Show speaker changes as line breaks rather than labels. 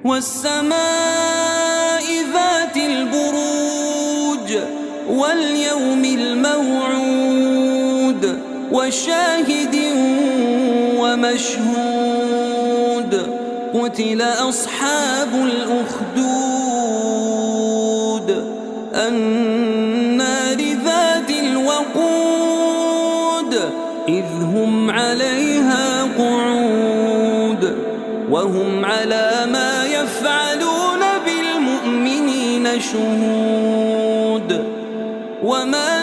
والسماء ذات البروج واليوم الموعود وشاهد ومشهود قتل أصحاب الأخدود النار ذات الوقود إذ هم عليها قعود وهم على ما يفعلون بالمؤمنين شهود وما